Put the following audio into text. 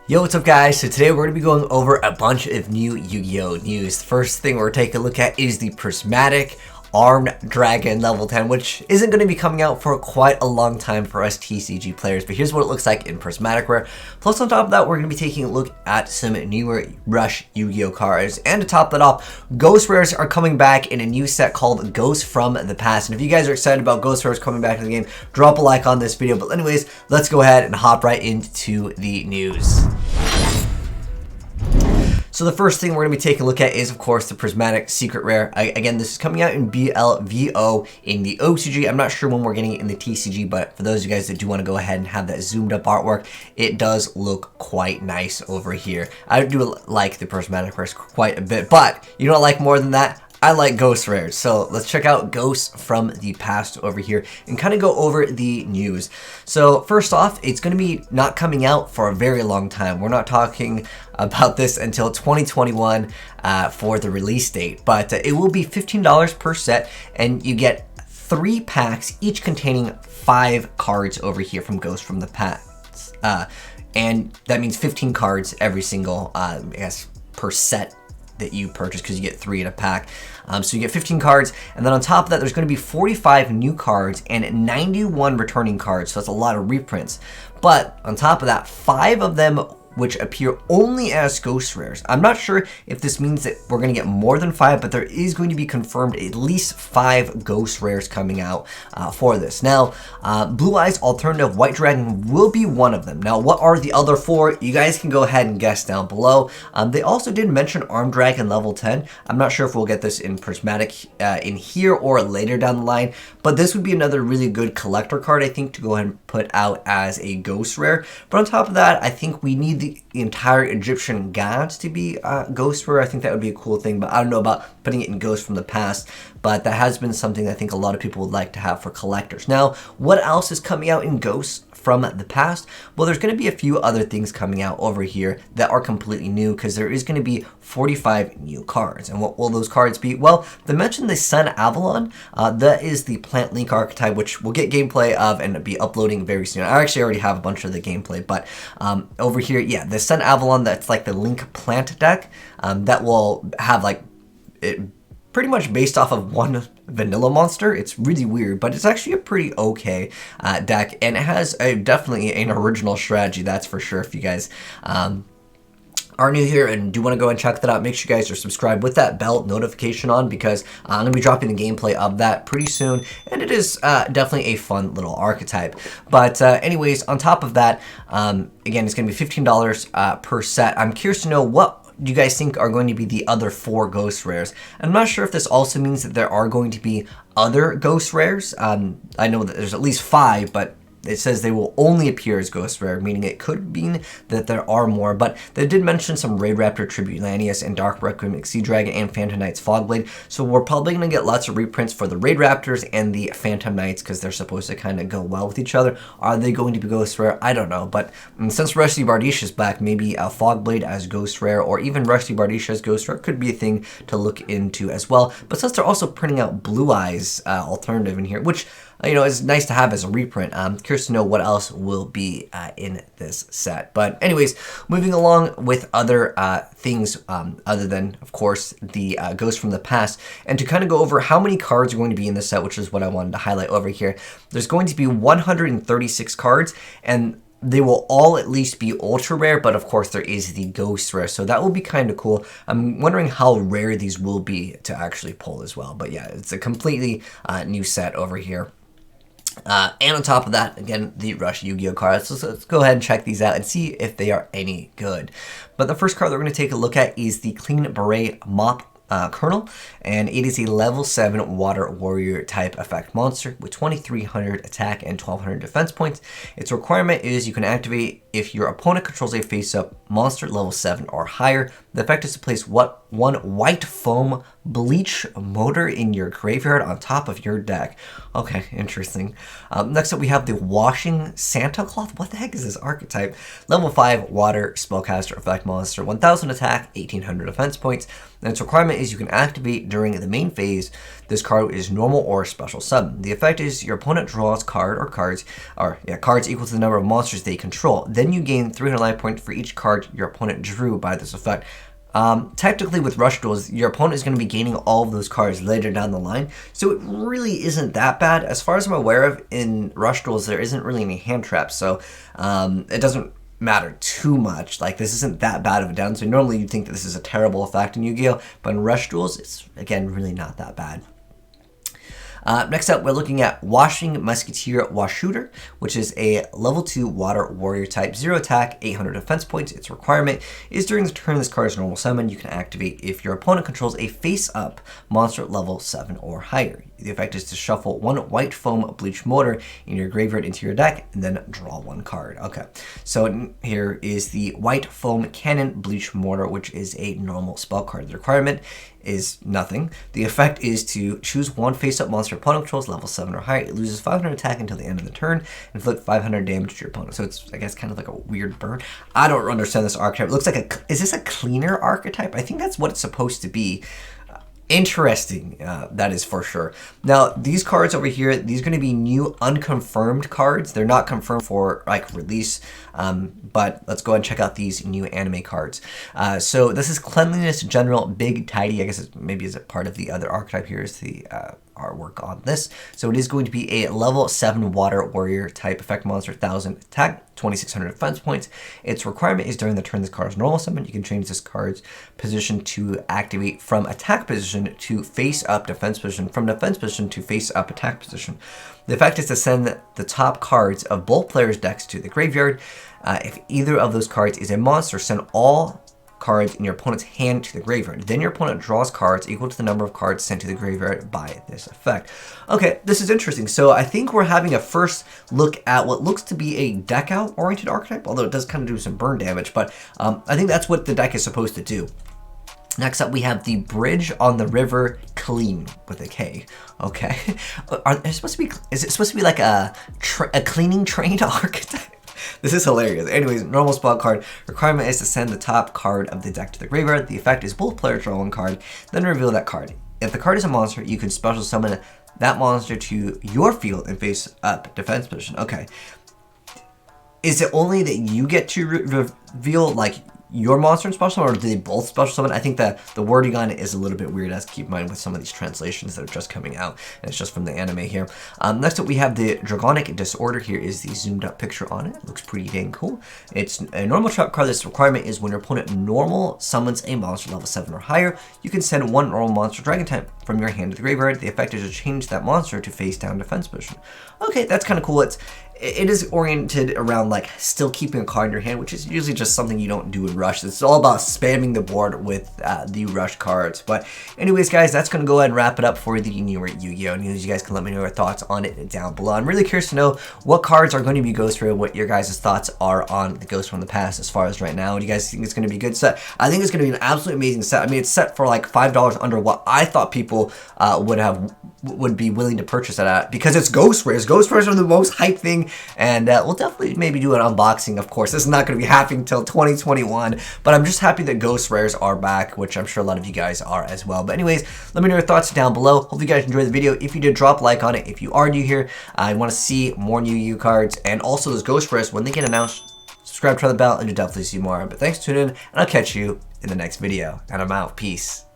Yo, what's up guys? So today we're going to be going over a bunch of new Yu-Gi-Oh news. The first thing we're taking a look at is the Prismatic Armed Dragon level 10, which isn't going to be coming out for quite a long time for us TCG players, but here's what it looks like in Prismatic rare. Plus on top of that, we're going to be taking a look at some newer Rush Yu-Gi-Oh cards, and to top that off, Ghost rares are coming back in a new set called Ghost from the Past. And if you guys are excited about Ghost rares coming back in the game, drop a like on this video. But anyways, let's go ahead and hop right into the news. So the first thing we're going to be taking a look at is, of course, the Prismatic Secret Rare. Again, this is coming out in BLVO in the OCG. I'm not sure when we're getting it in the TCG, but for those of you guys that do want to go ahead and have that zoomed up artwork, it does look quite nice over here. I do like the Prismatic Rares quite a bit, but you know what I like more than that? I like Ghost rares. So let's check out Ghosts from the Past over here and kind of go over the news. So first off, it's going to be not coming out for a very long time. We're not talking about this until 2021 for the release date, but it will be $15 per set, and you get 3 packs, each containing 5 cards over here from Ghosts from the Past. And that means 15 cards every single, I guess, per set that you purchase, because you get 3 in a pack. So you get 15 cards, and then on top of that, there's going to be 45 new cards and 91 returning cards, so that's a lot of reprints. But on top of that, 5 of them which appear only as Ghost rares. I'm not sure if this means that we're going to get more than 5, but there is going to be confirmed at least 5 Ghost rares coming out for this. Now, Blue Eyes Alternative White Dragon will be one of them. Now, what are the other 4? You guys can go ahead and guess down below. They also did mention Armed Dragon level 10. I'm not sure if we'll get this in Prismatic in here or later down the line, but this would be another really good collector card, I think, to go ahead and put out as a Ghost rare. But on top of that, I think we need the entire Egyptian gods to be Ghost rare. I think that would be a cool thing, but I don't know about putting it in Ghost from the Past. But that has been something that I think a lot of people would like to have for collectors. Now, what else is coming out in Ghosts from the Past? Well, there's going to be a few other things coming out over here that are completely new, because there is going to be 45 new cards. And what will those cards be? Well, they mentioned the Sun Avalon. That is the Plant Link archetype, which we'll get gameplay of and be uploading very soon. I actually already have a bunch of the gameplay, but over here, yeah, the Sun Avalon, that's like the Link Plant deck that will have like it pretty much based off of one vanilla monster. It's really weird, but it's actually a pretty okay deck, and it has definitely an original strategy, that's for sure. If you guys are new here and do want to go and check that out, make sure you guys are subscribed with that bell notification on, because I'm going to be dropping the gameplay of that pretty soon, and it is definitely a fun little archetype. But anyways, on top of that, again, it's going to be $15 per set. I'm curious to know what do you guys think are going to be the other 4 Ghost rares. I'm not sure if this also means that there are going to be other Ghost rares. I know that there's at least 5, but it says they will only appear as Ghost rare, meaning it could mean that there are more. But they did mention some Raid Raptor Tribute Lanius and Dark Requiem Sea Dragon and Phantom Knights Fogblade. So we're probably going to get lots of reprints for the Raid Raptors and the Phantom Knights, because they're supposed to kind of go well with each other. Are they going to be Ghost rare? I don't know. But since Rusty Bardiche is back, maybe a Fogblade as Ghost rare, or even Rusty Bardiche as Ghost rare could be a thing to look into as well. But since they're also printing out Blue Eyes Alternative in here, which, you know, is nice to have as a reprint. I'm curious to know what else will be in this set. But anyways, moving along with other things other than, of course, the Ghost from the Past, and to kind of go over how many cards are going to be in this set, which is what I wanted to highlight over here. There's going to be 136 cards, and they will all at least be ultra rare, but of course there is the Ghost rare, so that will be kind of cool. I'm wondering how rare these will be to actually pull as well. But yeah, it's a completely new set over here. And on top of that, again, the Rush Yu-Gi-Oh cards. So let's go ahead and check these out and see if they are any good. But the first card that we're going to take a look at is the Clean Beret Mop Colonel, and it is a level 7 Water Warrior type effect monster with 2300 attack and 1200 defense points. Its requirement is you can activate if your opponent controls a face-up monster level 7 or higher. The effect is to place what one white foam bleach motor in your graveyard on top of your deck. Okay, interesting. Next up, we have the Washing Santa Cloth. What the heck is this archetype? Level 5 water spellcaster effect monster, 1000 attack, 1800 defense points. And its requirement is you can activate during the main phase. This card is normal or special summon. The effect is your opponent draws cards equal to the number of monsters they control. Then you gain 300 life points for each card your opponent drew by this effect. Technically with Rush Duels, your opponent is going to be gaining all of those cards later down the line, so it really isn't that bad. As far as I'm aware of, in Rush Duels, there isn't really any hand traps, so it doesn't matter too much. Like, this isn't that bad of a downside. Normally you'd think that this is a terrible effect in Yu-Gi-Oh, but in Rush Duels, it's, again, really not that bad. Next up, we're looking at Washing Musketeer Washooter, which is a level 2 water warrior type, 0 attack, 800 defense points. Its requirement is during the turn this card is normal summon, you can activate if your opponent controls a face-up monster level 7 or higher. The effect is to shuffle one white foam bleach motor in your graveyard into your deck and then draw one card. Okay, so here is the white foam cannon bleach mortar, which is a normal spell card. The requirement is nothing. The effect is to choose one face-up monster opponent controls level 7 or higher. It loses 500 attack until the end of the turn and inflict 500 damage to your opponent. So it's, I guess, kind of like a weird burn. I don't understand this archetype. It looks like is this a cleaner archetype? I think that's what it's supposed to be. Interesting, that is for sure. Now, these cards over here, these are going to be new unconfirmed cards. They're not confirmed for like release, but let's go ahead and check out these new anime cards. So this is Cleanliness General Big Tidy. I guess maybe is a part of the other archetype. Here's the artwork on this. So it is going to be a level 7 water warrior type effect monster, 1000 attack, 2600 defense points. Its requirement is during the turn this card is normal summon, you can change this card's position to activate from attack position to face up defense position, from defense position to face up attack position. The effect is to send the top cards of both players' decks to the graveyard. If either of those cards is a monster, send all cards in your opponent's hand to the graveyard. Then your opponent draws cards equal to the number of cards sent to the graveyard by this effect. Okay, this is interesting. So I think we're having a first look at what looks to be a deck out oriented archetype, although it does kind of do some burn damage, but I think that's what the deck is supposed to do. Next up, we have the Bridge on the River Clean with a K. Okay, is it supposed to be like a cleaning train archetype? This is hilarious. Anyways, normal spell card. Requirement is to send the top card of the deck to the graveyard. The effect is both players draw one card, then reveal that card. If the card is a monster, you can special summon that monster to your field and face up defense position. Okay. Is it only that you get to reveal like your monster and special summon, or do they both special summon? I think that the wording on it is a little bit weird, as keep in mind with some of these translations that are just coming out, and it's just from the anime here. Next up, we have the Dragonic Disorder. Here is the zoomed up picture on it. It looks pretty dang cool. It's a normal trap card. This requirement is when your opponent normal summons a monster level 7 or higher, you can send one normal monster dragon type from your hand to the graveyard. The effect is to change that monster to face down defense position. Okay, that's kind of cool. It is oriented around like still keeping a card in your hand, which is usually just something you don't do in Rush. It's all about spamming the board with the Rush cards. But anyways, guys, that's going to go ahead and wrap it up for the newer Yu-Gi-Oh! News. You guys can let me know your thoughts on it down below. I'm really curious to know what cards are going to be Ghost Rare, what your guys' thoughts are on the Ghost from the past as far as right now. Do you guys think it's going to be a good set? I think it's going to be an absolutely amazing set. I mean, it's set for like $5 under what I thought people would be willing to purchase it at, because it's Ghost Rares. Ghost Rares are the most hyped thing, and we'll definitely maybe do an unboxing. Of course, this is not going to be happening until 2021, but I'm just happy that Ghost Rares are back, which I'm sure a lot of you guys are as well. But anyways, let me know your thoughts down below. Hope you guys enjoyed the video. If you did, drop a like on it. If you are new here, I want to see more new Yu-Gi-Oh cards, and also those Ghost Rares, when they get announced, subscribe, try the bell, and you'll definitely see more. But thanks for tuning in, and I'll catch you in the next video. And I'm out. Peace.